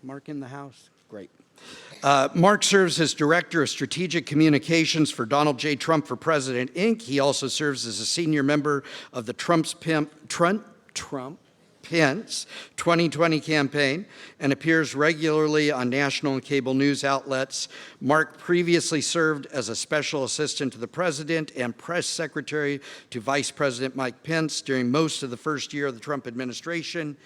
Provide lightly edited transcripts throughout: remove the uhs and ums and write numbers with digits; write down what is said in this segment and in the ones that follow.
Mark in the house? Great. Mark serves as Director of Strategic Communications for Donald J. Trump for President, Inc. He also serves as a senior member of the Trump Pence 2020 campaign and appears regularly on national and cable news outlets. Mark previously served as a special assistant to the president and press secretary to Vice President Mike Pence during most of the first year of the Trump administration.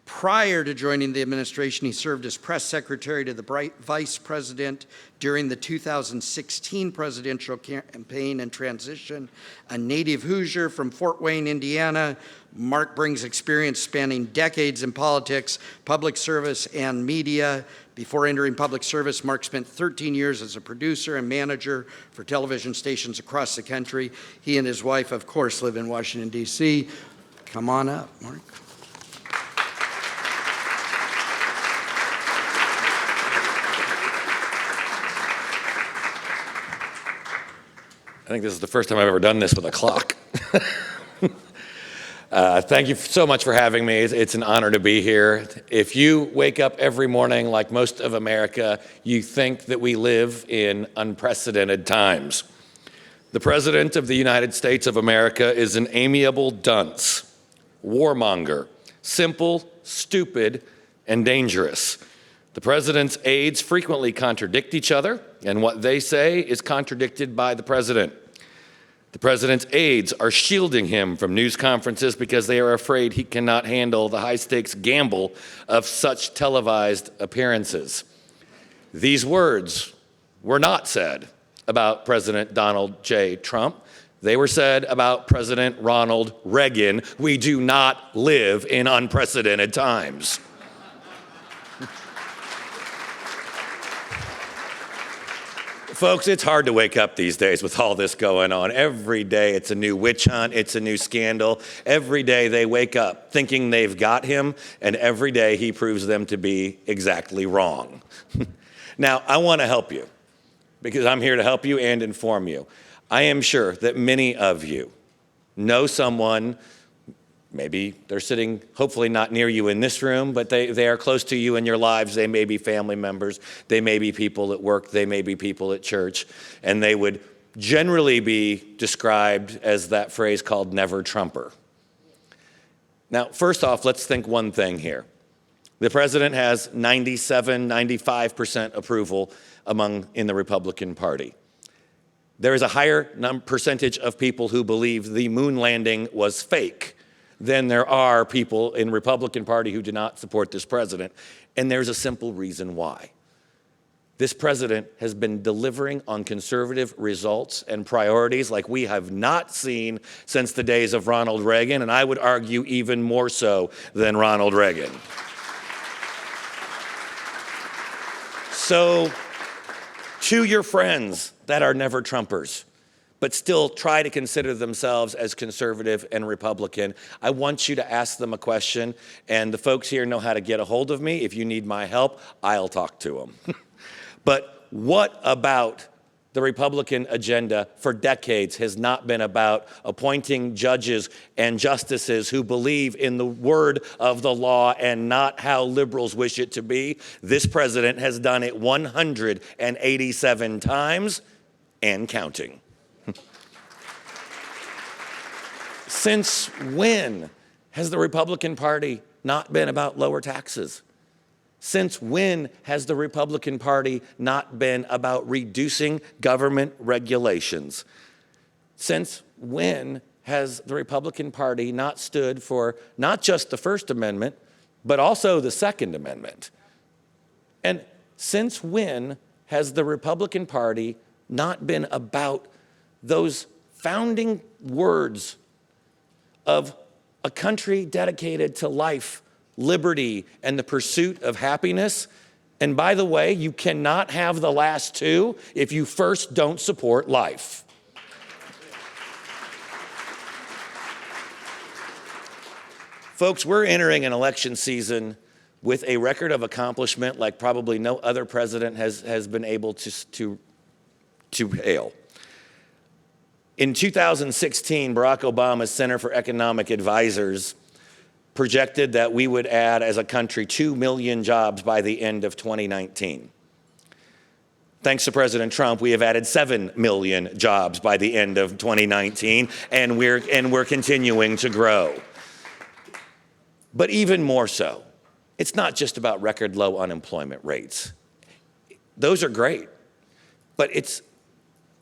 Prior to joining the administration, he served as press secretary to the vice president during the 2016 presidential campaign and transition. A native Hoosier from Fort Wayne, Indiana, Mark brings experience spanning decades in politics, public service, and media. Before entering public service, Mark spent 13 years as a producer and manager for television stations across the country. He and his wife, of course, live in Washington, D.C. Come on up, Mark. I think this is the first time I've ever done this with a clock. Thank you so much for having me. It's an honor to be here. If you wake up every morning like most of America, you think that we live in unprecedented times. The President of the United States of America is an amiable dunce, warmonger, simple, stupid, and dangerous. The President's aides frequently contradict each other, and what they say is contradicted by the President. The President's aides are shielding him from news conferences because they are afraid he cannot handle the high-stakes gamble of such televised appearances. These words were not said about President Donald J. Trump. They were said about President Ronald Reagan. We do not live in unprecedented times. Folks, it's hard to wake up these days with all this going on. Every day it's a new witch hunt, it's a new scandal. Every day they wake up thinking they've got him, and every day he proves them to be exactly wrong. Now, I want to help you because I'm here to help you and inform you. I am sure that many of you know someone. Maybe they're sitting, hopefully not near you in this room, but they are close to you in your lives. They may be family members. They may be people at work. They may be people at church. And they would generally be described as that phrase called never Trumper. Now, first off, let's think one thing here. The president has 97, 95% approval in the Republican Party. There is a higher percentage of people who believe the moon landing was fake than there are people in the Republican Party who do not support this president. And there's a simple reason why. This president has been delivering on conservative results and priorities like we have not seen since the days of Ronald Reagan, and I would argue even more so than Ronald Reagan. So, to your friends that are never Trumpers, but still try to consider themselves as conservative and Republican, I want you to ask them a question, and the folks here know how to get a hold of me. If you need my help, I'll talk to them. But what about the Republican agenda for decades has not been about appointing judges and justices who believe in the word of the law and not how liberals wish it to be? This president has done it 187 times and counting. Since when has the Republican Party not been about lower taxes? Since when has the Republican Party not been about reducing government regulations? Since when has the Republican Party not stood for not just the First Amendment, but also the Second Amendment? And since when has the Republican Party not been about those founding words of a country dedicated to life, liberty, and the pursuit of happiness? And by the way, you cannot have the last two if you first don't support life. Folks, we're entering an election season with a record of accomplishment like probably no other president has been able to hail. In 2016, Barack Obama's Center for Economic Advisors projected that we would add as a country 2 million jobs by the end of 2019. Thanks to President Trump, we have added 7 million jobs by the end of 2019, and we're continuing to grow. But even more so, it's not just about record low unemployment rates. Those are great, but it's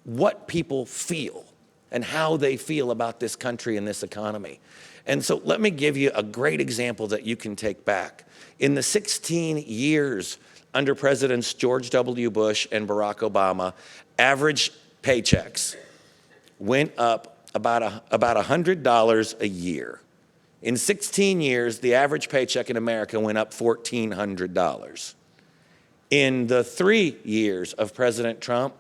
what people feel and how they feel about this country and this economy. And so let me give you a great example that you can take back. In the 16 years under Presidents George W. Bush and Barack Obama, average paychecks went up about $100 a year. In 16 years, the average paycheck in America went up $1,400. In the 3 years of President Trump,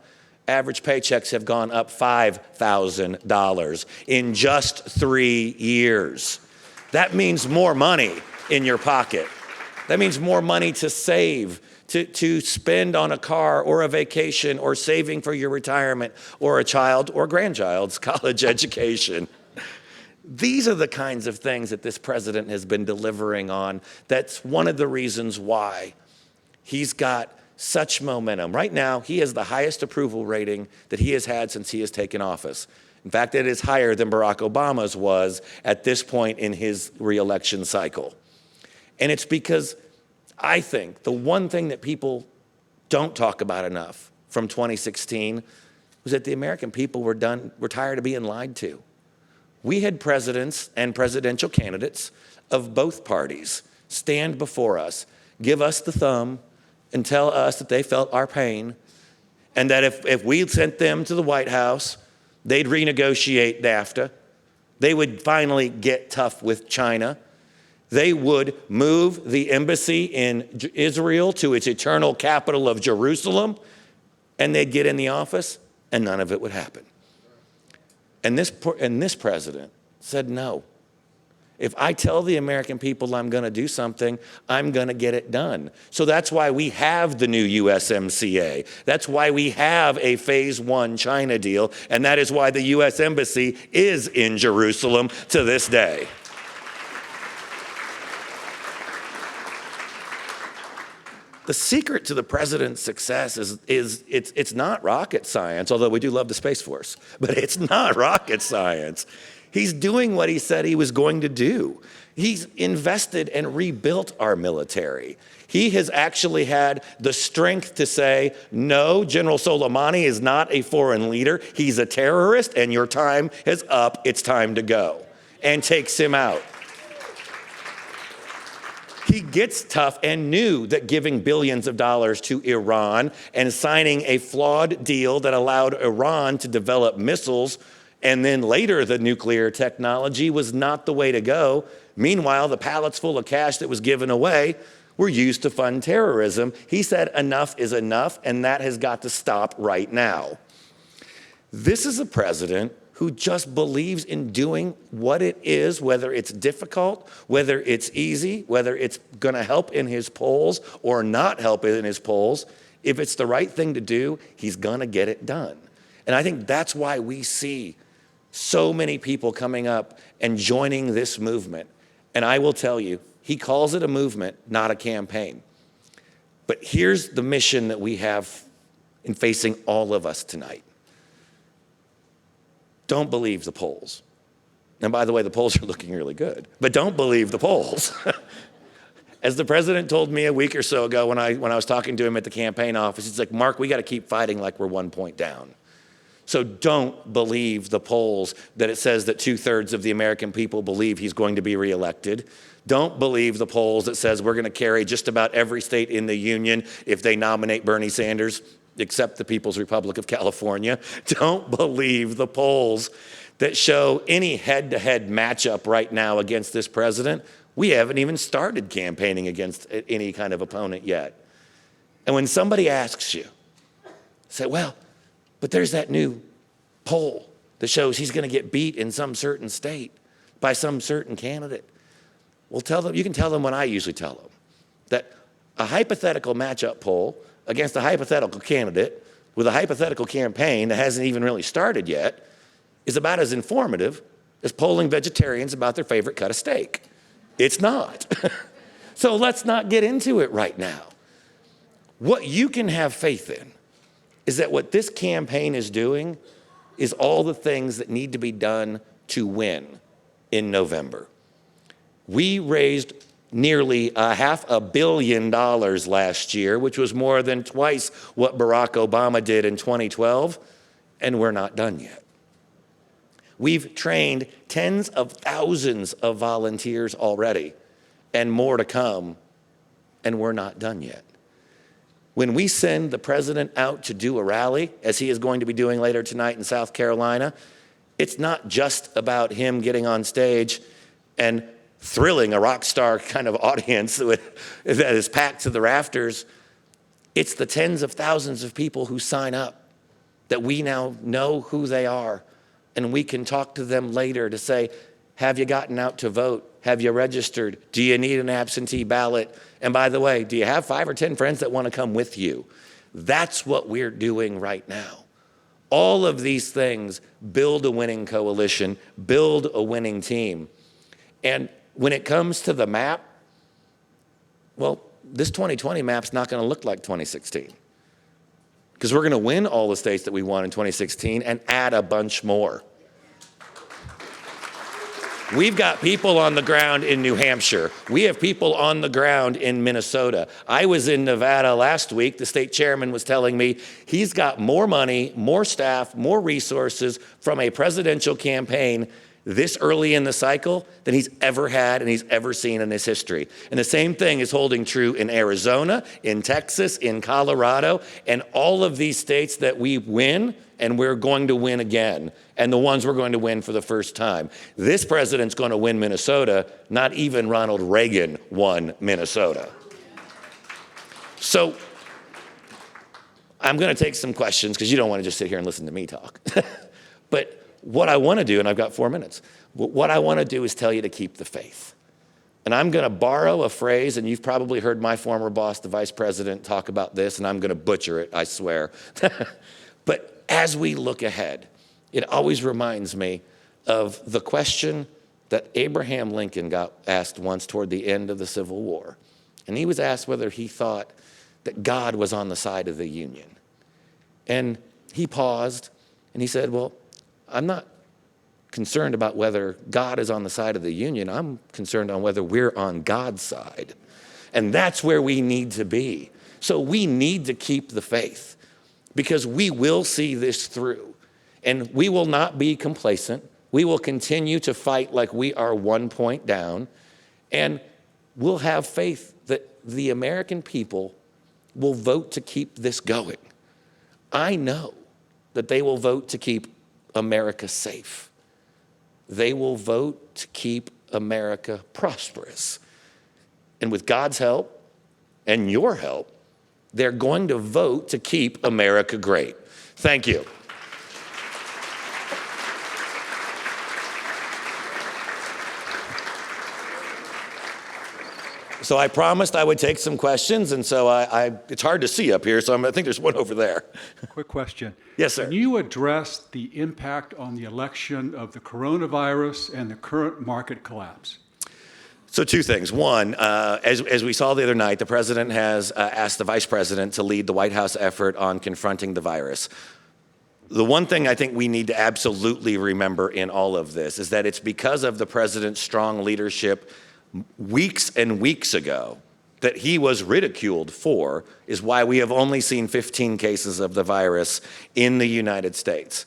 average paychecks have gone up $5,000 in just 3 years. That means more money in your pocket. That means more money to save, to spend on a car or a vacation or saving for your retirement or a child or grandchild's college education. These are the kinds of things that this president has been delivering on. That's one of the reasons why he's got such momentum. Right now, he has the highest approval rating that he has had since he has taken office. In fact, it is higher than Barack Obama's was at this point in his reelection cycle. And it's because I think the one thing that people don't talk about enough from 2016 was that the American people were tired of being lied to. We had presidents and presidential candidates of both parties stand before us, give us the thumb, and tell us that they felt our pain, and that if we sent them to the White House, they'd renegotiate NAFTA, they would finally get tough with China, they would move the embassy in Israel to its eternal capital of Jerusalem, and they'd get in the office, and none of it would happen. And this president said no. If I tell the American people I'm going to do something, I'm going to get it done. So that's why we have the new USMCA. That's why we have a phase 1 China deal. And that is why the U.S. Embassy is in Jerusalem to this day. The secret to the president's success is it's not rocket science, although we do love the Space Force, but it's not rocket science. He's doing what he said he was going to do. He's invested and rebuilt our military. He has actually had the strength to say, no, General Soleimani is not a foreign leader. He's a terrorist, and your time is up. It's time to go. And takes him out. He gets tough and knew that giving billions of dollars to Iran and signing a flawed deal that allowed Iran to develop missiles and then later the nuclear technology was not the way to go. Meanwhile, the pallets full of cash that was given away were used to fund terrorism. He said enough is enough, and that has got to stop right now. This is a president who just believes in doing what it is, whether it's difficult, whether it's easy, whether it's going to help in his polls or not help in his polls. If it's the right thing to do, he's going to get it done. And I think that's why we see so many people coming up and joining this movement. And I will tell you, he calls it a movement, not a campaign. But here's the mission that we have in facing all of us tonight. Don't believe the polls. And by the way, the polls are looking really good, but don't believe the polls. As the president told me a week or so ago when I was talking to him at the campaign office, he's like, Mark, we got to keep fighting like we're 1 point down. So don't believe the polls that it says that 2/3 of the American people believe he's going to be reelected. Don't believe the polls that says we're going to carry just about every state in the union if they nominate Bernie Sanders, except the People's Republic of California. Don't believe the polls that show any head-to-head matchup right now against this president. We haven't even started campaigning against any kind of opponent yet. And when somebody asks you, say, well, but there's that new poll that shows he's going to get beat in some certain state by some certain candidate. Well, tell them, you can tell them what I usually tell them, that a hypothetical matchup poll against a hypothetical candidate with a hypothetical campaign that hasn't even really started yet is about as informative as polling vegetarians about their favorite cut of steak. It's not. So let's not get into it right now. What you can have faith in is that what this campaign is doing is all the things that need to be done to win in November. We raised nearly $500 million last year, which was more than twice what Barack Obama did in 2012, and we're not done yet. We've trained tens of thousands of volunteers already, and more to come, and we're not done yet. When we send the president out to do a rally, as he is going to be doing later tonight in South Carolina, it's not just about him getting on stage and thrilling a rock star kind of audience that is packed to the rafters. It's the tens of thousands of people who sign up that we now know who they are, and we can talk to them later to say, have you gotten out to vote? Have you registered? Do you need an absentee ballot? And by the way, do you have 5 or 10 friends that want to come with you? That's what we're doing right now. All of these things build a winning coalition, build a winning team. And when it comes to the map, well, this 2020 map's not going to look like 2016, because we're going to win all the states that we won in 2016 and add a bunch more. We've got people on the ground in New Hampshire. We have people on the ground in Minnesota. I was in Nevada last week. The state chairman was telling me he's got more money, more staff, more resources from a presidential campaign this early in the cycle than he's ever had and he's ever seen in his history. And the same thing is holding true in Arizona, in Texas, in Colorado, and all of these states that we win and we're going to win again, and the ones we're going to win for the first time. This president's going to win Minnesota. Not even Ronald Reagan won Minnesota. So I'm going to take some questions because you don't want to just sit here and listen to me talk. But what I want to do, and I've got 4 minutes, what I want to do is tell you to keep the faith. And I'm going to borrow a phrase, and you've probably heard my former boss, the vice president, talk about this, and I'm going to butcher it, I swear. But as we look ahead, it always reminds me of the question that Abraham Lincoln got asked once toward the end of the Civil War. And he was asked whether he thought that God was on the side of the Union. And he paused, and he said, well, I'm not concerned about whether God is on the side of the Union. I'm concerned on whether we're on God's side. And that's where we need to be. So we need to keep the faith, because we will see this through. And we will not be complacent. We will continue to fight like we are 1 point down. And we'll have faith that the American people will vote to keep this going. I know that they will vote to keep America safe. They will vote to keep America prosperous. And with God's help and your help, they're going to vote to keep America great. Thank you. So I promised I would take some questions, and so it's hard to see up here, so I think there's one over there. Quick question. Yes, sir. Can you address the impact on the election of the coronavirus and the current market collapse? So 2 things. One, as we saw the other night, the president has asked the vice president to lead the White House effort on confronting the virus. The one thing I think we need to absolutely remember in all of this is that it's because of the president's strong leadership weeks and weeks ago that he was ridiculed for is why we have only seen 15 cases of the virus in the United States.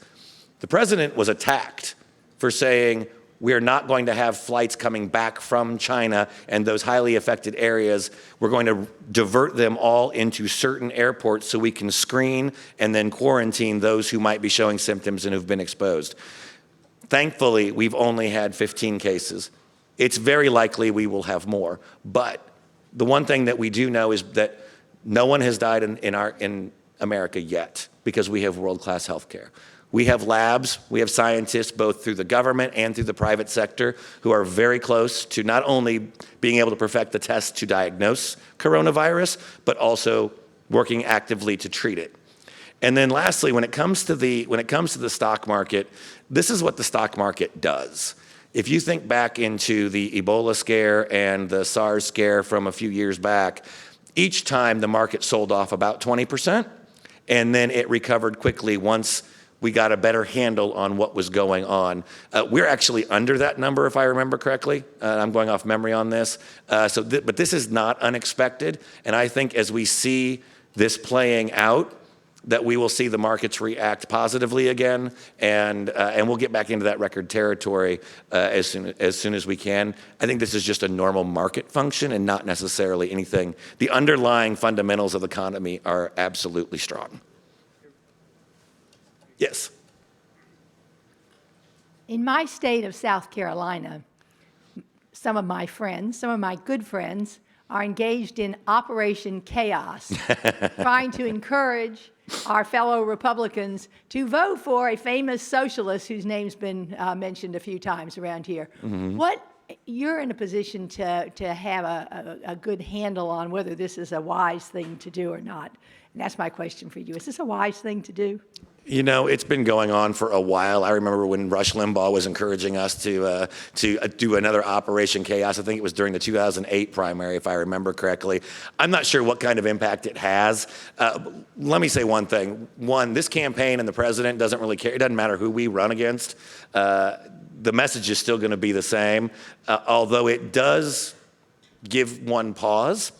The president was attacked for saying, we are not going to have flights coming back from China and those highly affected areas. We're going to divert them all into certain airports so we can screen and then quarantine those who might be showing symptoms and who've been exposed. Thankfully, we've only had 15 cases. It's very likely we will have more. But the one thing that we do know is that no one has died in America yet because we have world-class health care. We have labs, we have scientists both through the government and through the private sector who are very close to not only being able to perfect the test to diagnose coronavirus, but also working actively to treat it. And then lastly, when it comes to the stock market, this is what the stock market does. If you think back into the Ebola scare and the SARS scare from a few years back, each time the market sold off about 20%, and then it recovered quickly once we got a better handle on what was going on. We're actually under that number, if I remember correctly. I'm going off memory on this. But this is not unexpected, and I think as we see this playing out, that we will see the markets react positively again, and we'll get back into that record territory as soon as we can. I think this is just a normal market function and not necessarily anything. The underlying fundamentals of the economy are absolutely strong. Yes. In my state of South Carolina, some of my good friends, are engaged in Operation Chaos, trying to encourage our fellow Republicans to vote for a famous socialist whose name's been mentioned a few times around here. You're in a position to have a good handle on whether this is a wise thing to do or not. And that's my question for you. Is this a wise thing to do? You know, it's been going on for a while. I remember when Rush Limbaugh was encouraging us to do another Operation Chaos. I think it was during the 2008 primary, if I remember correctly. I'm not sure what kind of impact it has. Let me say one thing. One, this campaign and the president doesn't really care. It doesn't matter who we run against. The message is still going to be the same, although it does give one pause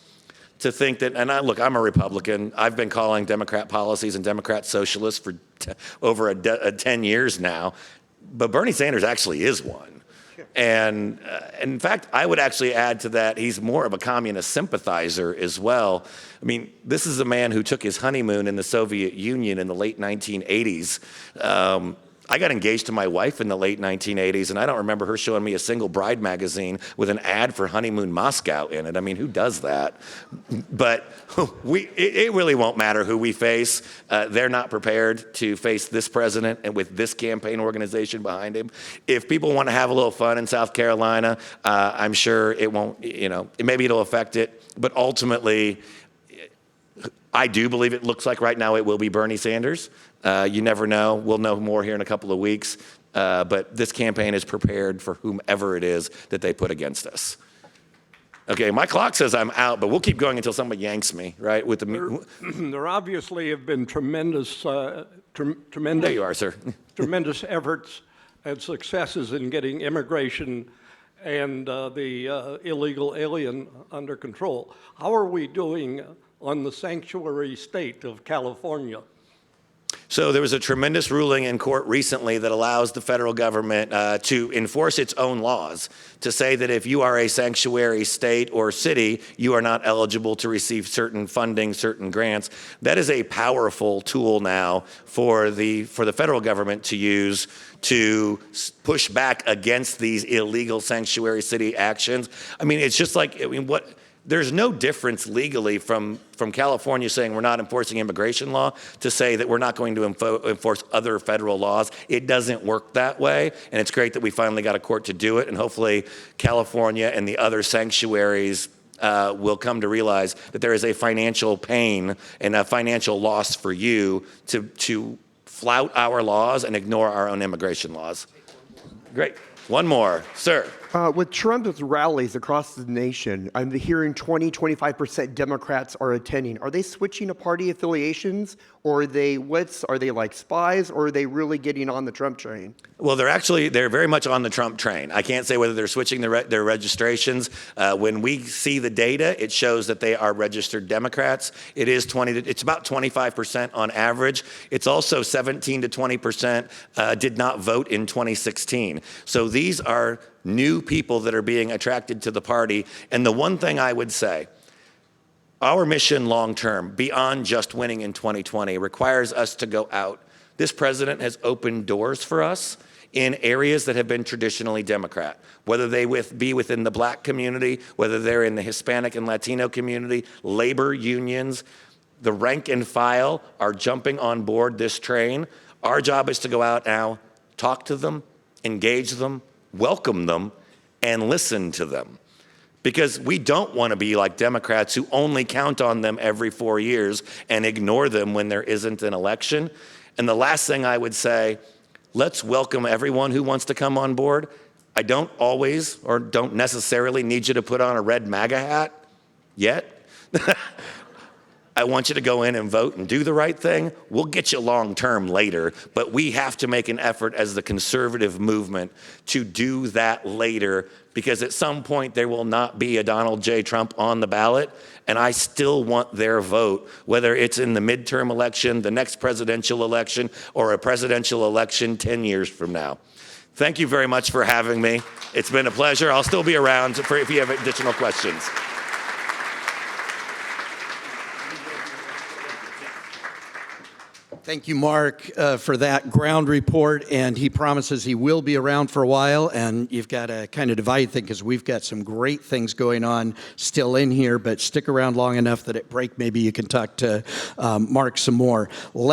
to think that, and I'm a Republican. I've been calling Democrat policies and Democrat socialists for over 10 years now, but Bernie Sanders actually is one. And in fact, I would actually add to that, he's more of a communist sympathizer as well. I mean, this is a man who took his honeymoon in the Soviet Union in the late 1980s. I got engaged to my wife in the late 1980s, and I don't remember her showing me a single bride magazine with an ad for Honeymoon Moscow in it. I mean, who does that? But it really won't matter who we face. They're not prepared to face this president and with this campaign organization behind him. If people want to have a little fun in South Carolina, I'm sure it won't, maybe it'll affect it. But ultimately, I do believe it looks like right now it will be Bernie Sanders. You never know. We'll know more here in a couple of weeks. But this campaign is prepared for whomever it is that they put against us. Okay, my clock says I'm out, but we'll keep going until somebody yanks me, right? There obviously have been tremendous, tremendous. There you are, sir. Tremendous efforts and successes in getting immigration and the illegal alien under control. How are we doing on the sanctuary state of California? So there was a tremendous ruling in court recently that allows the federal government to enforce its own laws, to say that if you are a sanctuary state or city, you are not eligible to receive certain funding, certain grants. That is a powerful tool now for the federal government to use to push back against these illegal sanctuary city actions. I mean, it's just like, there's no difference legally from California saying we're not enforcing immigration law to say that we're not going to enforce other federal laws. It doesn't work that way, and it's great that we finally got a court to do it, and hopefully California and the other sanctuaries will come to realize that there is a financial pain and a financial loss for you to flout our laws and ignore our own immigration laws. Great. One more. Sir. With Trump's rallies across the nation, I'm hearing 25% Democrats are attending. Are they switching to party affiliations, or are they like spies, or are they really getting on the Trump train? Well, they're very much on the Trump train. I can't say whether they're switching their registrations. When we see the data, it shows that they are registered Democrats. It's about 25% on average. It's also 17 to 20% did not vote in 2016. So these are new people that are being attracted to the party. And the one thing I would say, our mission long term, beyond just winning in 2020, requires us to go out. This president has opened doors for us in areas that have been traditionally Democrat, whether they be within the black community, whether they're in the Hispanic and Latino community, labor unions. The rank and file are jumping on board this train. Our job is to go out now, talk to them, engage them, welcome them, and listen to them. Because we don't want to be like Democrats who only count on them every 4 years and ignore them when there isn't an election. And the last thing I would say, let's welcome everyone who wants to come on board. I don't always or don't necessarily need you to put on a red MAGA hat yet. I want you to go in and vote and do the right thing. We'll get you long term later, but we have to make an effort as the conservative movement to do that later, because at some point there will not be a Donald J. Trump on the ballot, and I still want their vote, whether it's in the midterm election, the next presidential election, or a presidential election 10 years from now. Thank you very much for having me. It's been a pleasure. I'll still be around for if you have additional questions. Thank you, Mark, for that ground report, and he promises he will be around for a while, and you've got to kind of divide things because we've got some great things going on still in here, but stick around long enough that at break maybe you can talk to Mark some more.